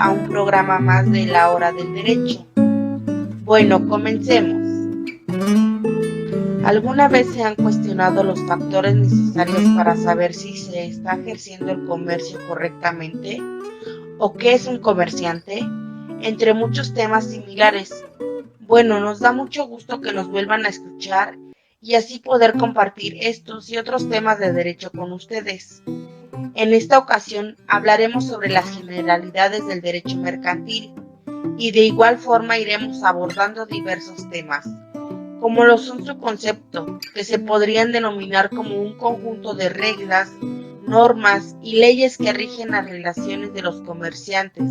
a un programa más de La Hora del Derecho. Bueno, comencemos. ¿Alguna vez se han cuestionado los factores necesarios para saber si se está ejerciendo el comercio correctamente? ¿O qué es un comerciante? Entre muchos temas similares. Bueno, nos da mucho gusto que nos vuelvan a escuchar y así poder compartir estos y otros temas de derecho con ustedes. En esta ocasión hablaremos sobre las generalidades del derecho mercantil y de igual forma iremos abordando diversos temas, como lo son su concepto, que se podrían denominar como un conjunto de reglas, normas y leyes que rigen las relaciones de los comerciantes.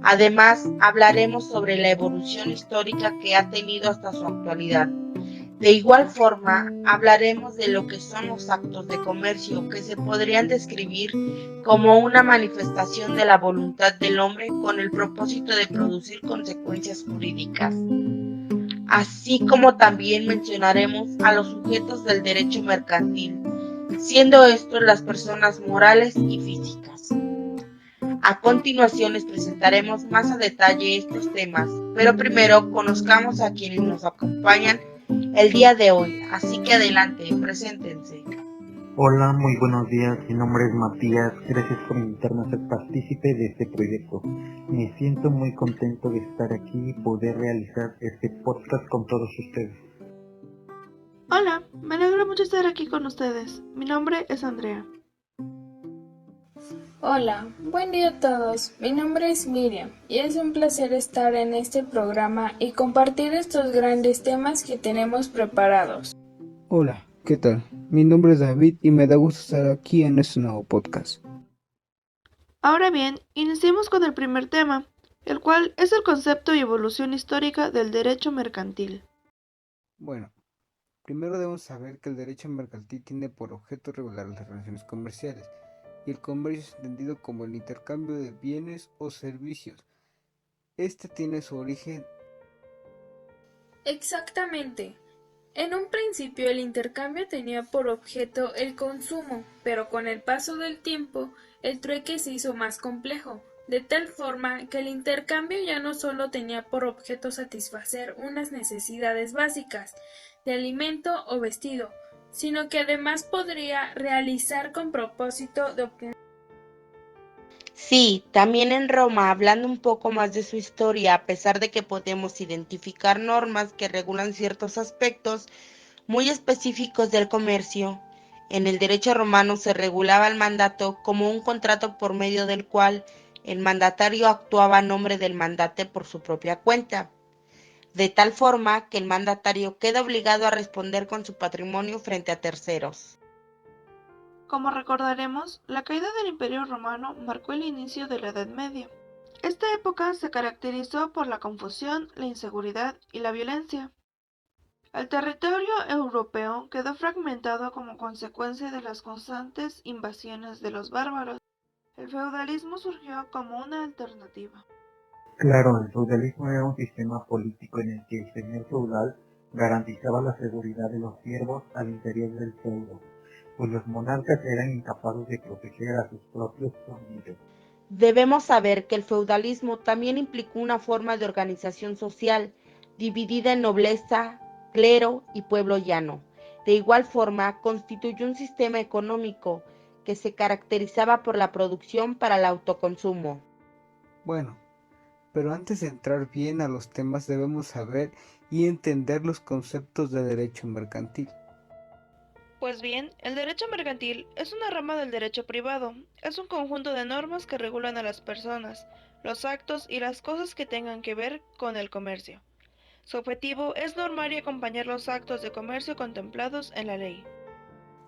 Además, hablaremos sobre la evolución histórica que ha tenido hasta su actualidad. De igual forma, hablaremos de lo que son los actos de comercio, que se podrían describir como una manifestación de la voluntad del hombre con el propósito de producir consecuencias jurídicas. Así como también mencionaremos a los sujetos del derecho mercantil, siendo estos las personas morales y físicas. A continuación les presentaremos más a detalle estos temas, pero primero conozcamos a quienes nos acompañan el día de hoy, así que adelante, preséntense. Hola, muy buenos días, mi nombre es Matías, gracias por invitarme a ser partícipe de este proyecto. Me siento muy contento de estar aquí y poder realizar este podcast con todos ustedes. Hola, me alegra mucho estar aquí con ustedes. Mi nombre es Andrea. Hola, buen día a todos. Mi nombre es Miriam y es un placer estar en este programa y compartir estos grandes temas que tenemos preparados. Hola, ¿qué tal? Mi nombre es David y me da gusto estar aquí en este nuevo podcast. Ahora bien, iniciemos con el primer tema, el cual es el concepto y evolución histórica del derecho mercantil. Bueno, primero debemos saber que el derecho mercantil tiene por objeto regular las relaciones comerciales, y el comercio es entendido como el intercambio de bienes o servicios. Este tiene su origen. Exactamente. En un principio el intercambio tenía por objeto el consumo, pero con el paso del tiempo el trueque se hizo más complejo, de tal forma que el intercambio ya no solo tenía por objeto satisfacer unas necesidades básicas de alimento o vestido, sino que además podría realizar con propósito de obtener. Sí, también en Roma, hablando un poco más de su historia, a pesar de que podemos identificar normas que regulan ciertos aspectos muy específicos del comercio, en el derecho romano se regulaba el mandato como un contrato por medio del cual el mandatario actuaba a nombre del mandante por su propia cuenta, de tal forma que el mandatario queda obligado a responder con su patrimonio frente a terceros. Como recordaremos, la caída del Imperio Romano marcó el inicio de la Edad Media. Esta época se caracterizó por la confusión, la inseguridad y la violencia. El territorio europeo quedó fragmentado como consecuencia de las constantes invasiones de los bárbaros. El feudalismo surgió como una alternativa. Claro, el feudalismo era un sistema político en el que el señor feudal garantizaba la seguridad de los siervos al interior del feudo, pues los monarcas eran incapaces de proteger a sus propios súbditos. Debemos saber que el feudalismo también implicó una forma de organización social dividida en nobleza, clero y pueblo llano. De igual forma, constituyó un sistema económico que se caracterizaba por la producción para el autoconsumo. Bueno, pero antes de entrar bien a los temas debemos saber y entender los conceptos de derecho mercantil. Pues bien, el derecho mercantil es una rama del derecho privado. Es un conjunto de normas que regulan a las personas, los actos y las cosas que tengan que ver con el comercio. Su objetivo es normar y acompañar los actos de comercio contemplados en la ley.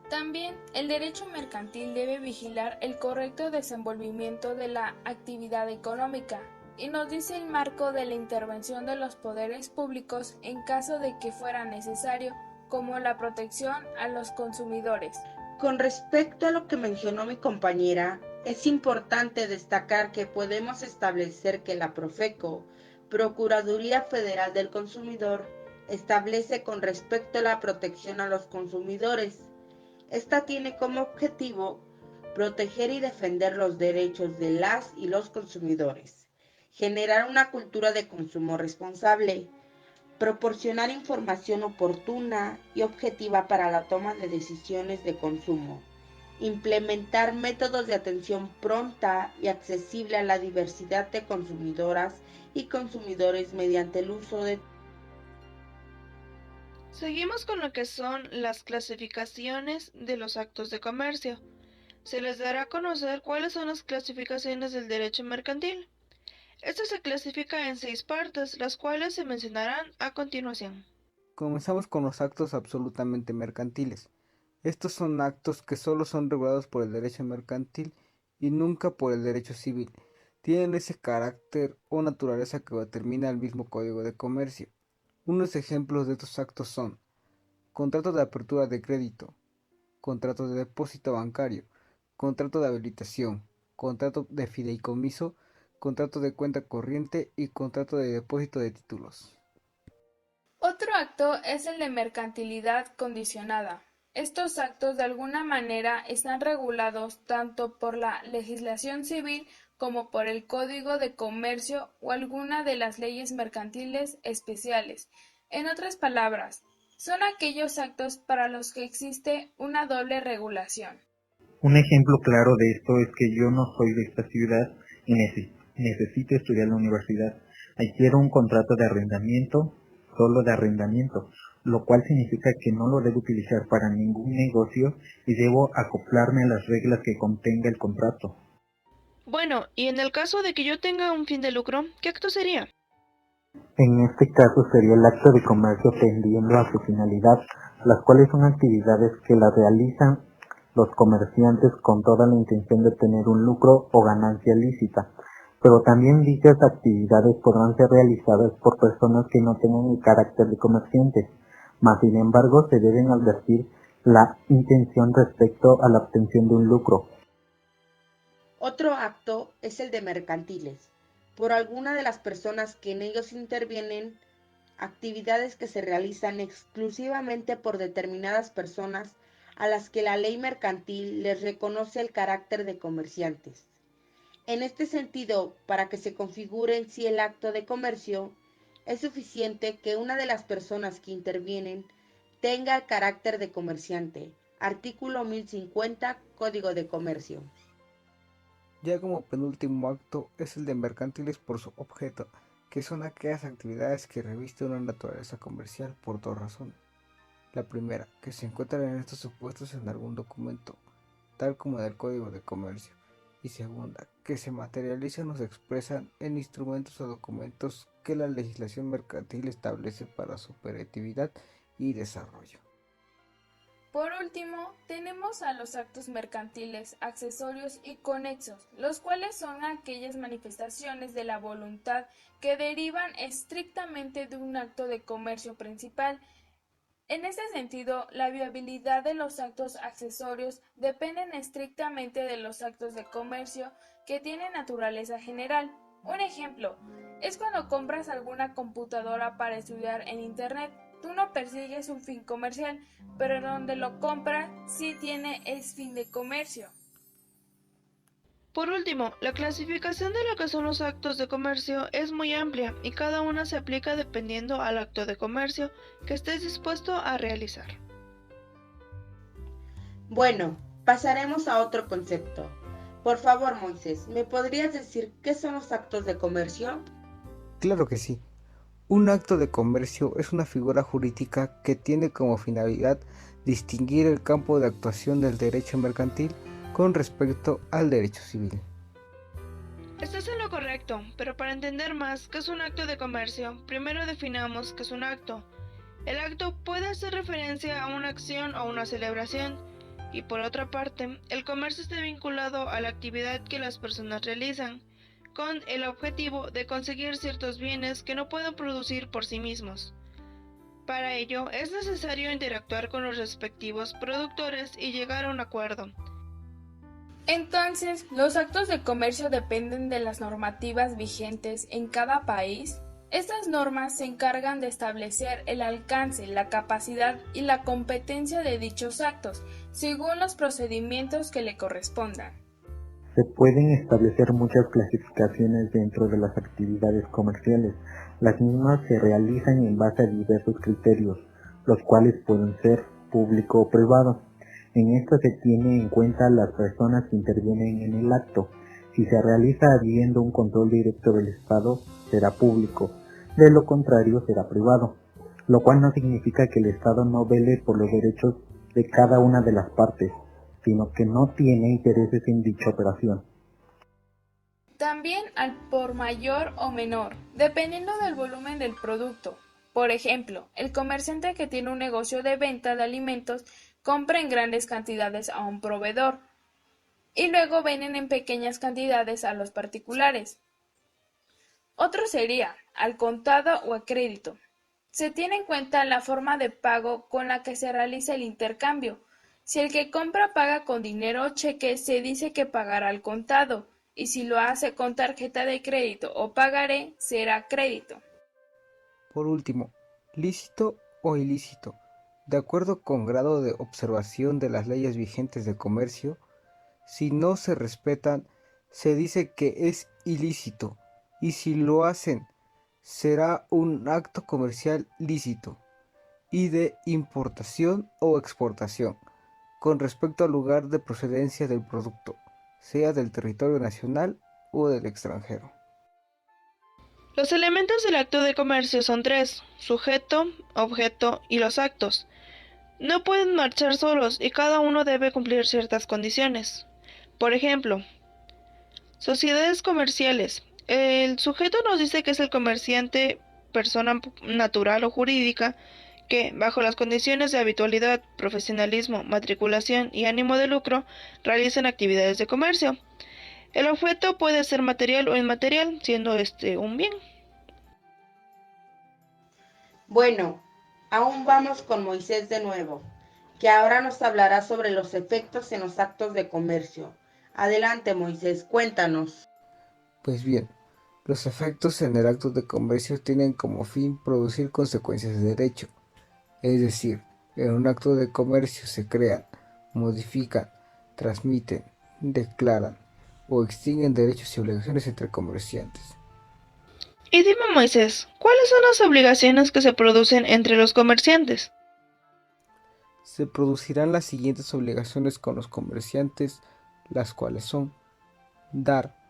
También el derecho mercantil debe vigilar el correcto desenvolvimiento de la actividad económica y nos dice el marco de la intervención de los poderes públicos en caso de que fuera necesario, como la protección a los consumidores. Con respecto a lo que mencionó mi compañera, es importante destacar que podemos establecer que la Profeco, Procuraduría Federal del Consumidor, establece con respecto a la protección a los consumidores. Esta tiene como objetivo proteger y defender los derechos de las y los consumidores, generar una cultura de consumo responsable, proporcionar información oportuna y objetiva para la toma de decisiones de consumo, implementar métodos de atención pronta y accesible a la diversidad de consumidoras y consumidores mediante el uso de... Seguimos con lo que son las clasificaciones de los actos de comercio. Se les dará a conocer cuáles son las clasificaciones del derecho mercantil. Esto se clasifica en 6 partes, las cuales se mencionarán a continuación. Comenzamos con los actos absolutamente mercantiles. Estos son actos que solo son regulados por el derecho mercantil y nunca por el derecho civil. Tienen ese carácter o naturaleza que determina el mismo Código de Comercio. Unos ejemplos de estos actos son contrato de apertura de crédito, contrato de depósito bancario, contrato de habilitación, contrato de fideicomiso, contrato de cuenta corriente y contrato de depósito de títulos. Otro acto es el de mercantilidad condicionada. Estos actos de alguna manera están regulados tanto por la legislación civil como por el Código de Comercio o alguna de las leyes mercantiles especiales. En otras palabras, son aquellos actos para los que existe una doble regulación. Un ejemplo claro de esto es que yo no soy de esta ciudad y necesito estudiar en la universidad. Adquiero un contrato de arrendamiento, solo de arrendamiento, lo cual significa que no lo debo utilizar para ningún negocio y debo acoplarme a las reglas que contenga el contrato. Bueno, y en el caso de que yo tenga un fin de lucro, ¿qué acto sería? En este caso sería el acto de comercio tendiendo a su finalidad, las cuales son actividades que las realizan los comerciantes con toda la intención de tener un lucro o ganancia lícita, pero también dichas actividades podrán ser realizadas por personas que no tengan el carácter de comerciantes, mas sin embargo se deben advertir la intención respecto a la obtención de un lucro. Otro acto es el de mercantiles, por alguna de las personas que en ellos intervienen, actividades que se realizan exclusivamente por determinadas personas a las que la ley mercantil les reconoce el carácter de comerciantes. En este sentido, para que se configure en sí el acto de comercio, es suficiente que una de las personas que intervienen tenga el carácter de comerciante. Artículo 1050, Código de Comercio. Ya como penúltimo acto es el de mercantiles por su objeto, que son aquellas actividades que revisten una naturaleza comercial por dos razones. La primera, que se encuentran en estos supuestos en algún documento, tal como en el Código de Comercio. Y segunda, que se materializan o se expresan en instrumentos o documentos que la legislación mercantil establece para su operatividad y desarrollo. Por último, tenemos a los actos mercantiles, accesorios y conexos, los cuales son aquellas manifestaciones de la voluntad que derivan estrictamente de un acto de comercio principal. En este sentido, la viabilidad de los actos accesorios dependen estrictamente de los actos de comercio que tienen naturaleza general. Un ejemplo es cuando compras alguna computadora para estudiar en Internet. Tú no persigues un fin comercial, pero donde lo compras sí tiene el fin de comercio. Por último, la clasificación de lo que son los actos de comercio es muy amplia y cada una se aplica dependiendo al acto de comercio que estés dispuesto a realizar. Bueno, pasaremos a otro concepto. Por favor, Moisés, ¿me podrías decir qué son los actos de comercio? Claro que sí. Un acto de comercio es una figura jurídica que tiene como finalidad distinguir el campo de actuación del derecho mercantil con respecto al derecho civil. Estás en lo correcto, pero para entender más qué es un acto de comercio, primero definamos qué es un acto. El acto puede hacer referencia a una acción o una celebración, y por otra parte, el comercio está vinculado a la actividad que las personas realizan, con el objetivo de conseguir ciertos bienes que no pueden producir por sí mismos. Para ello, es necesario interactuar con los respectivos productores y llegar a un acuerdo. Entonces, ¿los actos de comercio dependen de las normativas vigentes en cada país? Estas normas se encargan de establecer el alcance, la capacidad y la competencia de dichos actos, según los procedimientos que le correspondan. Se pueden establecer muchas clasificaciones dentro de las actividades comerciales. Las mismas se realizan en base a diversos criterios, los cuales pueden ser público o privado. En esto se tiene en cuenta las personas que intervienen en el acto. Si se realiza habiendo un control directo del Estado, será público. De lo contrario, será privado. Lo cual no significa que el Estado no vele por los derechos de cada una de las partes, sino que no tiene intereses en dicha operación. También al por mayor o menor, dependiendo del volumen del producto. Por ejemplo, el comerciante que tiene un negocio de venta de alimentos compra en grandes cantidades a un proveedor y luego venden en pequeñas cantidades a los particulares. Otro sería al contado o a crédito. Se tiene en cuenta la forma de pago con la que se realiza el intercambio. Si el que compra paga con dinero o cheque, se dice que pagará al contado, y si lo hace con tarjeta de crédito o pagaré, será crédito. Por último, lícito o ilícito. De acuerdo con grado de observación de las leyes vigentes de comercio, si no se respetan, se dice que es ilícito, y si lo hacen, será un acto comercial lícito y de importación o exportación, con respecto al lugar de procedencia del producto, sea del territorio nacional o del extranjero. Los elementos del acto de comercio son tres: sujeto, objeto y los actos. No pueden marchar solos y cada uno debe cumplir ciertas condiciones. Por ejemplo, sociedades comerciales. El sujeto nos dice que es el comerciante, persona natural o jurídica, que, bajo las condiciones de habitualidad, profesionalismo, matriculación y ánimo de lucro, realizan actividades de comercio. El objeto puede ser material o inmaterial, siendo este un bien. Bueno, aún vamos con Moisés de nuevo, que ahora nos hablará sobre los efectos en los actos de comercio. Adelante, Moisés, cuéntanos. Pues bien, los efectos en el acto de comercio tienen como fin producir consecuencias de derecho, es decir, en un acto de comercio se crean, modifican, transmiten, declaran o extinguen derechos y obligaciones entre comerciantes. Y dime, Moisés, ¿cuáles son las obligaciones que se producen entre los comerciantes? Se producirán las siguientes obligaciones con los comerciantes, las cuales son: dar,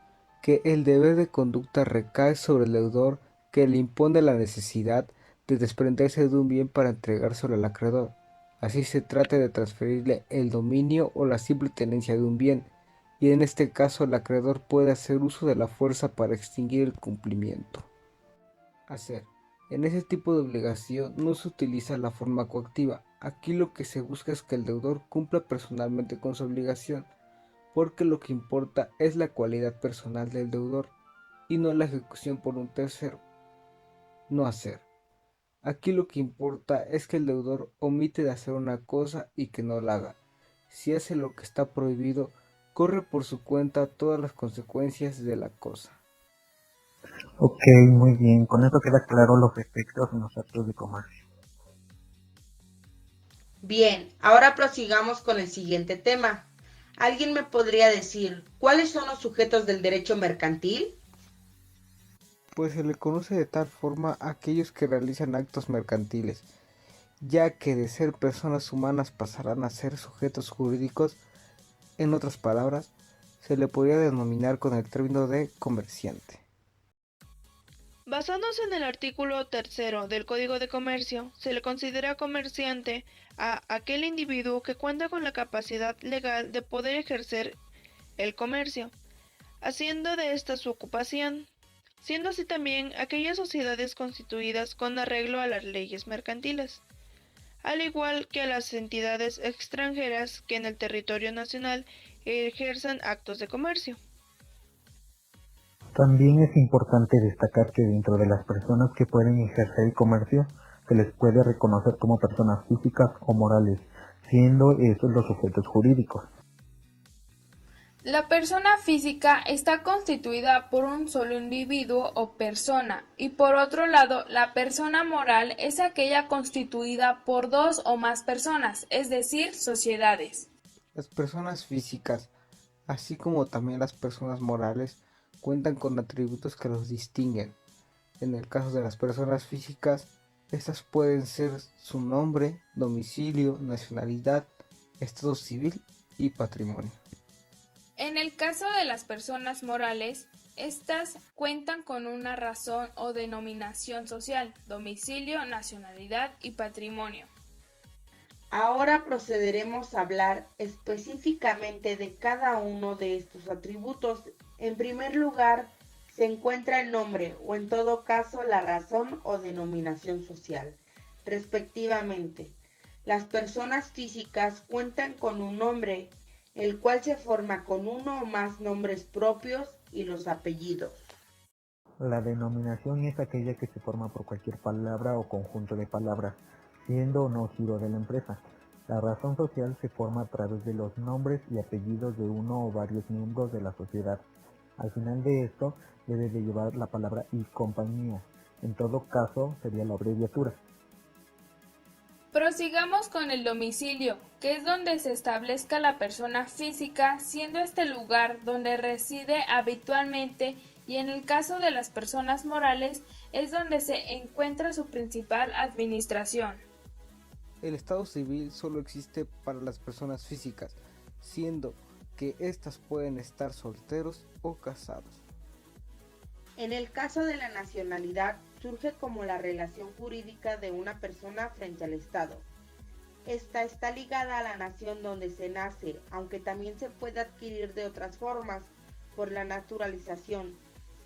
que el deber de conducta recae sobre el deudor que le impone la necesidad de desprenderse de un bien para entregárselo al acreedor, así se trate de transferirle el dominio o la simple tenencia de un bien, y en este caso el acreedor puede hacer uso de la fuerza para extinguir el cumplimiento. Hacer. En ese tipo de obligación no se utiliza la forma coactiva. Aquí lo que se busca es que el deudor cumpla personalmente con su obligación, porque lo que importa es la cualidad personal del deudor y no la ejecución por un tercero. No hacer. Aquí lo que importa es que el deudor omite de hacer una cosa y que no la haga. Si hace lo que está prohibido, corre por su cuenta todas las consecuencias de la cosa. Ok, muy bien. Con eso queda claro los efectos en los actos de comercio. Bien, ahora prosigamos con el siguiente tema. ¿Alguien me podría decir cuáles son los sujetos del derecho mercantil? Pues se le conoce de tal forma a aquellos que realizan actos mercantiles, ya que de ser personas humanas pasarán a ser sujetos jurídicos. En otras palabras, se le podría denominar con el término de comerciante. Basándose en el artículo 3 del Código de Comercio, se le considera comerciante a aquel individuo que cuenta con la capacidad legal de poder ejercer el comercio, haciendo de esta su ocupación, siendo así también aquellas sociedades constituidas con arreglo a las leyes mercantiles, al igual que a las entidades extranjeras que en el territorio nacional ejerzan actos de comercio. También es importante destacar que dentro de las personas que pueden ejercer el comercio, se les puede reconocer como personas físicas o morales, siendo estos los sujetos jurídicos. La persona física está constituida por un solo individuo o persona, y por otro lado, la persona moral es aquella constituida por dos o más personas, es decir, sociedades. Las personas físicas así como también las personas morales cuentan con atributos que los distinguen. En el caso de las personas físicas, estas pueden ser su nombre, domicilio, nacionalidad, estado civil y patrimonio. En el caso de las personas morales, estas cuentan con una razón o denominación social, domicilio, nacionalidad y patrimonio. Ahora procederemos a hablar específicamente de cada uno de estos atributos. En primer lugar, se encuentra el nombre o en todo caso la razón o denominación social, respectivamente. Las personas físicas cuentan con un nombre, el cual se forma con uno o más nombres propios y los apellidos. La denominación es aquella que se forma por cualquier palabra o conjunto de palabras, siendo o no giro de la empresa. La razón social se forma a través de los nombres y apellidos de uno o varios miembros de la sociedad. Al final de esto debe de llevar la palabra y compañía. En todo caso sería la abreviatura. Prosigamos con el domicilio, que es donde se establezca la persona física, siendo este lugar donde reside habitualmente, y en el caso de las personas morales es donde se encuentra su principal administración. El estado civil solo existe para las personas físicas, siendo que éstas pueden estar solteros o casados. En el caso de la nacionalidad, surge como la relación jurídica de una persona frente al Estado. Esta está ligada a la nación donde se nace, aunque también se puede adquirir de otras formas, por la naturalización.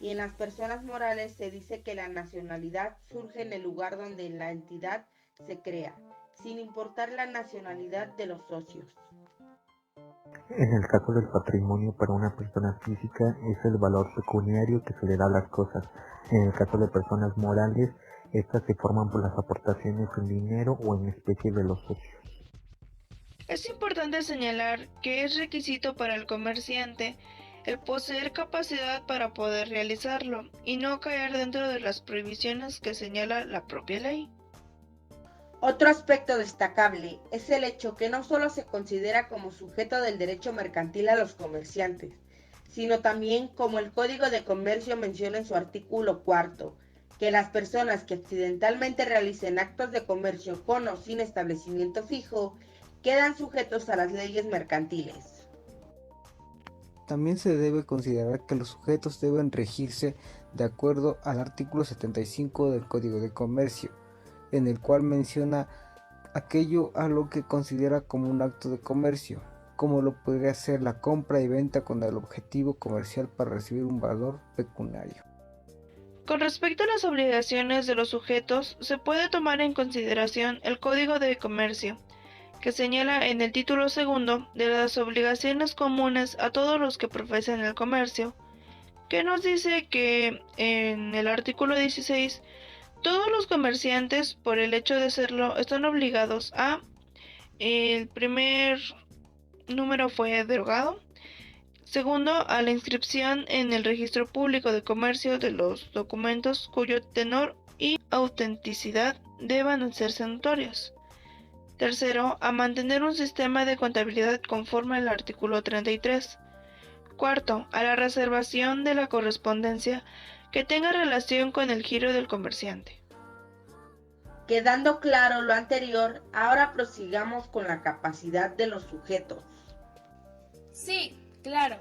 Y en las personas morales se dice que la nacionalidad surge en el lugar donde la entidad se crea, sin importar la nacionalidad de los socios. En el caso del patrimonio para una persona física es el valor pecuniario que se le da a las cosas. En el caso de personas morales, estas se forman por las aportaciones en dinero o en especie de los socios. Es importante señalar que es requisito para el comerciante el poseer capacidad para poder realizarlo y no caer dentro de las prohibiciones que señala la propia ley. Otro aspecto destacable es el hecho que no solo se considera como sujeto del derecho mercantil a los comerciantes, sino también, como el Código de Comercio menciona en su artículo 4, que las personas que accidentalmente realicen actos de comercio con o sin establecimiento fijo quedan sujetos a las leyes mercantiles. También se debe considerar que los sujetos deben regirse de acuerdo al artículo 75 del Código de Comercio, en el cual menciona aquello a lo que considera como un acto de comercio, como lo podría ser la compra y venta con el objetivo comercial para recibir un valor pecuniario. Con respecto a las obligaciones de los sujetos, se puede tomar en consideración el Código de Comercio, que señala en el título segundo de las obligaciones comunes a todos los que profesan el comercio, que nos dice que en el artículo 16 todos los comerciantes, por el hecho de serlo, están obligados a, el primer número fue derogado, segundo, a la inscripción en el registro público de comercio de los documentos cuyo tenor y autenticidad deban hacerse notorios. Tercero, a mantener un sistema de contabilidad conforme al artículo 33. Cuarto, a la reservación de la correspondencia que tenga relación con el giro del comerciante. Quedando claro lo anterior, ahora prosigamos con la capacidad de los sujetos. Sí, claro.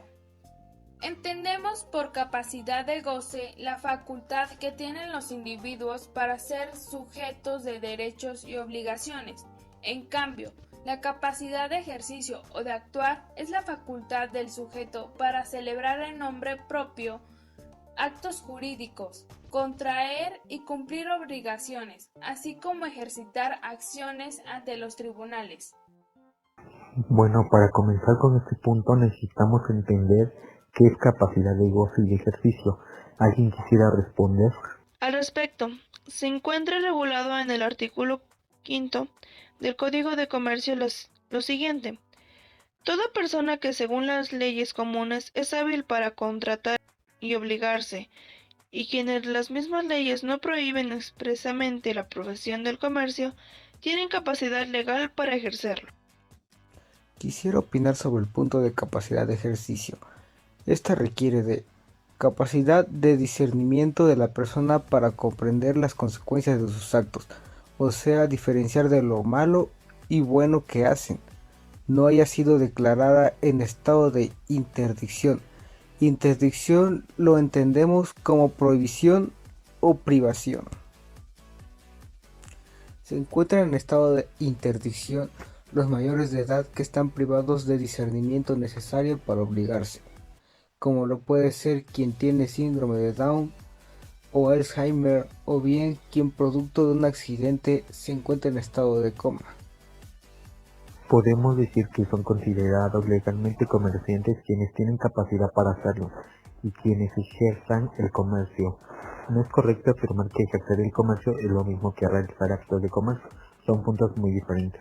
Entendemos por capacidad de goce la facultad que tienen los individuos para ser sujetos de derechos y obligaciones. En cambio, la capacidad de ejercicio o de actuar es la facultad del sujeto para celebrar en nombre propio actos jurídicos, contraer y cumplir obligaciones, así como ejercitar acciones ante los tribunales. Bueno, para comenzar con este punto necesitamos entender qué es capacidad de goce y de ejercicio. ¿Alguien quisiera responder? Al respecto, se encuentra regulado en el artículo 5 del Código de Comercio lo siguiente. Toda persona que según las leyes comunes es hábil para contratar y obligarse, y quienes las mismas leyes no prohíben expresamente la profesión del comercio, tienen capacidad legal para ejercerlo. Quisiera opinar sobre el punto de capacidad de ejercicio. Esta requiere de capacidad de discernimiento de la persona para comprender las consecuencias de sus actos, o sea, diferenciar de lo malo y bueno que hacen. No haya sido declarada en estado de interdicción. Interdicción lo entendemos como prohibición o privación. Se encuentran en estado de interdicción los mayores de edad que están privados de discernimiento necesario para obligarse, como lo puede ser quien tiene síndrome de Down o Alzheimer, o bien quien producto de un accidente se encuentra en estado de coma. Podemos decir que son considerados legalmente comerciantes quienes tienen capacidad para hacerlo y quienes ejerzan el comercio. No es correcto afirmar que ejercer el comercio es lo mismo que realizar actos de comercio. Son puntos muy diferentes.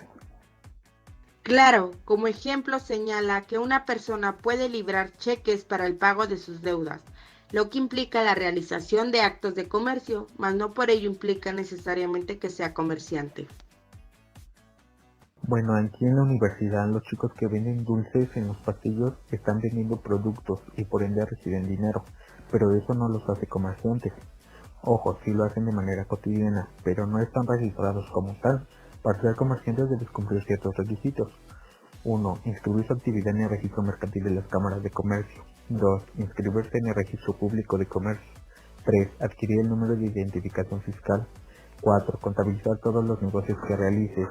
Claro, como ejemplo señala que una persona puede librar cheques para el pago de sus deudas, lo que implica la realización de actos de comercio, mas no por ello implica necesariamente que sea comerciante. Bueno, aquí en la universidad los chicos que venden dulces en los pasillos están vendiendo productos y por ende reciben dinero, pero eso no los hace comerciantes. Ojo, sí lo hacen de manera cotidiana, pero no están registrados como tal. Para ser comerciantes debes cumplir ciertos requisitos. 1. Inscribir su actividad en el registro mercantil de las cámaras de comercio. 2. Inscribirse en el registro público de comercio. 3. Adquirir el número de identificación fiscal. 4. Contabilizar todos los negocios que realices.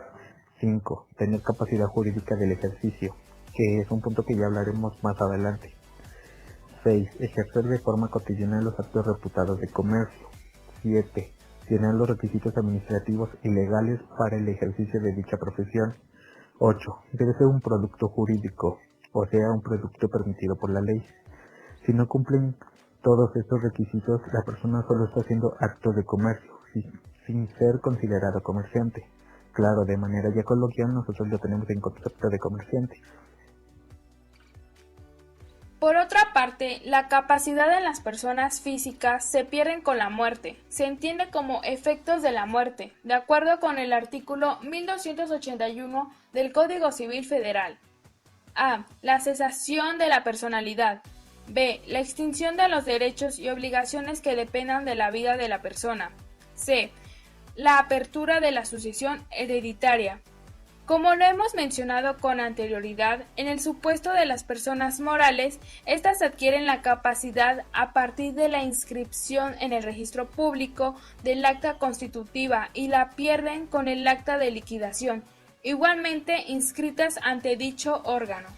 5. Tener capacidad jurídica del ejercicio, que es un punto que ya hablaremos más adelante. 6. Ejercer de forma cotidiana los actos reputados de comercio. 7. Llenar los requisitos administrativos y legales para el ejercicio de dicha profesión. 8. Debe ser un producto jurídico, o sea, un producto permitido por la ley. Si no cumplen todos estos requisitos, la persona solo está haciendo actos de comercio, sin ser considerado comerciante. Claro, de manera ya coloquial nosotros lo tenemos en concepto de comerciante. Por otra parte, la capacidad en las personas físicas se pierden con la muerte. Se entiende como efectos de la muerte, de acuerdo con el artículo 1281 del Código Civil Federal. A. La cesación de la personalidad. B. La extinción de los derechos y obligaciones que dependan de la vida de la persona. C. La apertura de la sucesión hereditaria. Como lo hemos mencionado con anterioridad, en el supuesto de las personas morales, éstas adquieren la capacidad a partir de la inscripción en el registro público del acta constitutiva y la pierden con el acta de liquidación, igualmente inscritas ante dicho órgano.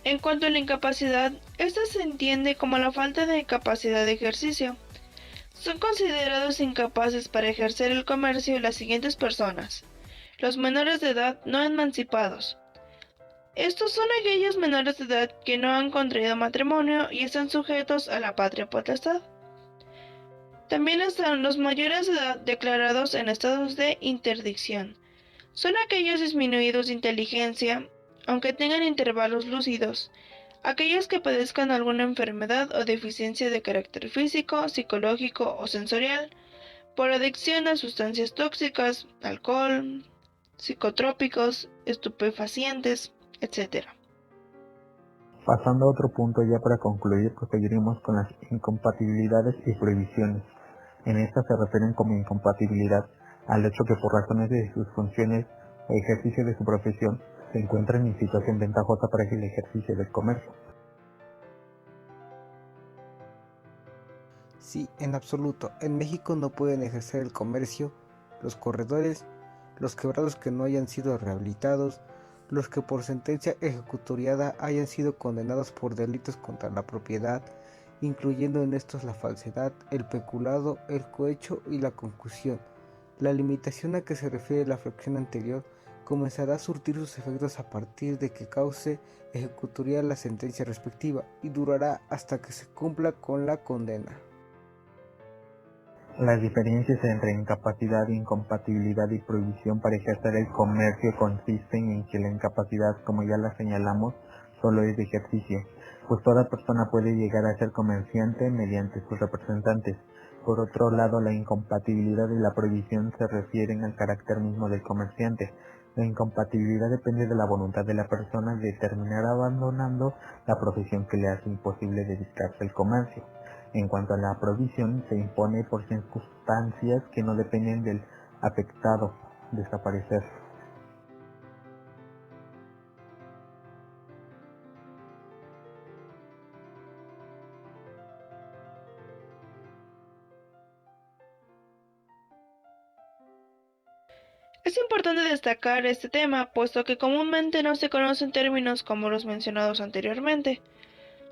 En cuanto a la incapacidad, esta se entiende como la falta de capacidad de ejercicio. Son considerados incapaces para ejercer el comercio las siguientes personas: los menores de edad no emancipados. Estos son aquellos menores de edad que no han contraído matrimonio y están sujetos a la patria potestad. También están los mayores de edad declarados en estados de interdicción. Son aquellos disminuidos de inteligencia, aunque tengan intervalos lúcidos, aquellos que padezcan alguna enfermedad o deficiencia de carácter físico, psicológico o sensorial, por adicción a sustancias tóxicas, alcohol, psicotrópicos, estupefacientes, etc. Pasando a otro punto ya para concluir, proseguiremos con las incompatibilidades y prohibiciones. En estas se refieren como incompatibilidad al hecho que por razones de sus funciones o ejercicio de su profesión se encuentran en situación ventajosa para el ejercicio del comercio. Sí, en absoluto. En México no pueden ejercer el comercio los corredores, los quebrados que no hayan sido rehabilitados, los que por sentencia ejecutoriada hayan sido condenados por delitos contra la propiedad, incluyendo en estos la falsedad, el peculado, el cohecho y la concusión. La limitación a que se refiere la fracción anterior comenzará a surtir sus efectos a partir de que cause ejecutoria la sentencia respectiva y durará hasta que se cumpla con la condena. Las diferencias entre incapacidad, incompatibilidad y prohibición para ejercer el comercio consisten en que la incapacidad, como ya la señalamos, solo es de ejercicio, pues toda persona puede llegar a ser comerciante mediante sus representantes. Por otro lado, la incompatibilidad y la prohibición se refieren al carácter mismo del comerciante, La incompatibilidad depende de la voluntad de la persona de terminar abandonando la profesión que le hace imposible dedicarse al comercio. En cuanto a la prohibición, se impone por circunstancias que no dependen del afectado desaparecer. Es importante destacar este tema, puesto que comúnmente no se conocen términos como los mencionados anteriormente,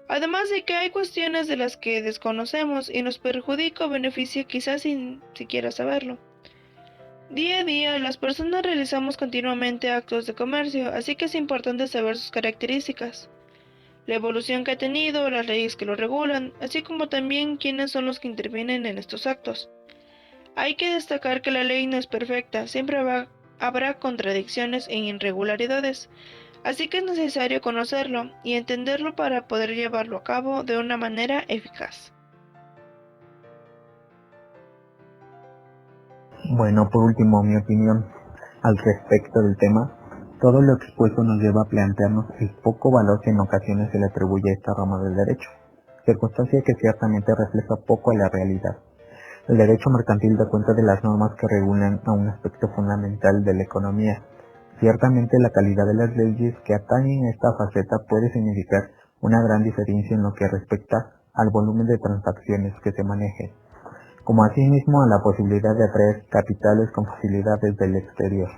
además de que hay cuestiones de las que desconocemos y nos perjudica o beneficia quizás sin siquiera saberlo. Día a día, las personas realizamos continuamente actos de comercio, así que es importante saber sus características, la evolución que ha tenido, las leyes que lo regulan, así como también quiénes son los que intervienen en estos actos. Hay que destacar que la ley no es perfecta, siempre habrá contradicciones e irregularidades, así que es necesario conocerlo y entenderlo para poder llevarlo a cabo de una manera eficaz. Bueno, por último, mi opinión al respecto del tema. Todo lo expuesto nos lleva a plantearnos el poco valor que en ocasiones se le atribuye a esta rama del derecho, circunstancia que ciertamente refleja poco a la realidad. El derecho mercantil da cuenta de las normas que regulan a un aspecto fundamental de la economía. Ciertamente la calidad de las leyes que atañen a esta faceta puede significar una gran diferencia en lo que respecta al volumen de transacciones que se manejen, como asimismo a la posibilidad de atraer capitales con facilidad desde el exterior.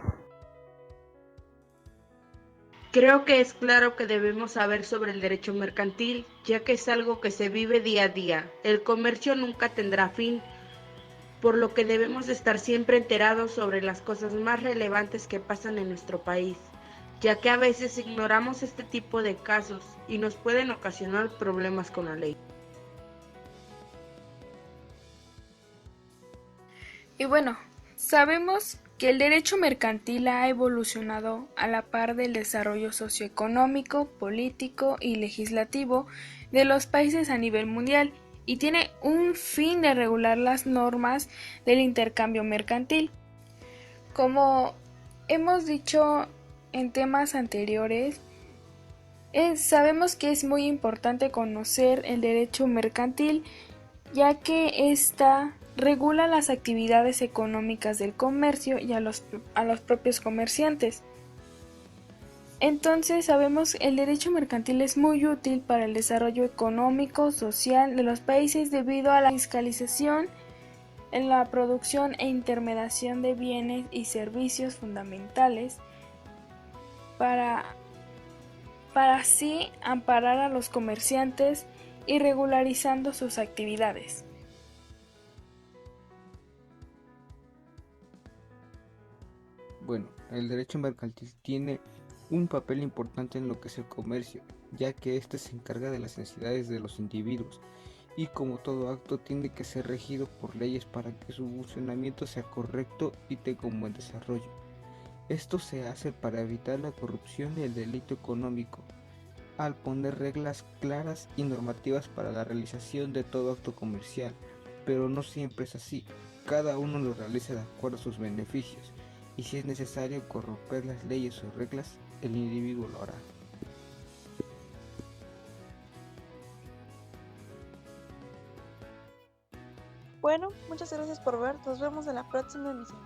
Creo que es claro que debemos saber sobre el derecho mercantil, ya que es algo que se vive día a día. El comercio nunca tendrá fin, por lo que debemos estar siempre enterados sobre las cosas más relevantes que pasan en nuestro país, ya que a veces ignoramos este tipo de casos y nos pueden ocasionar problemas con la ley. Y bueno, sabemos que el derecho mercantil ha evolucionado a la par del desarrollo socioeconómico, político y legislativo de los países a nivel mundial y tiene un fin de regular las normas del intercambio mercantil. Como hemos dicho en temas anteriores, sabemos que es muy importante conocer el derecho mercantil, ya que ésta regula las actividades económicas del comercio y a los propios comerciantes. Entonces sabemos que el derecho mercantil es muy útil para el desarrollo económico, social de los países debido a la fiscalización en la producción e intermediación de bienes y servicios fundamentales para así amparar a los comerciantes y regularizando sus actividades. Bueno, el derecho mercantil tiene un papel importante en lo que es el comercio, ya que éste se encarga de las necesidades de los individuos y como todo acto tiene que ser regido por leyes para que su funcionamiento sea correcto y tenga un buen desarrollo. Esto se hace para evitar la corrupción y el delito económico, al poner reglas claras y normativas para la realización de todo acto comercial, pero no siempre es así. Cada uno lo realiza de acuerdo a sus beneficios, y si es necesario corromper las leyes o reglas, el individuo lo hará. Bueno, muchas gracias por ver, nos vemos en la próxima emisión.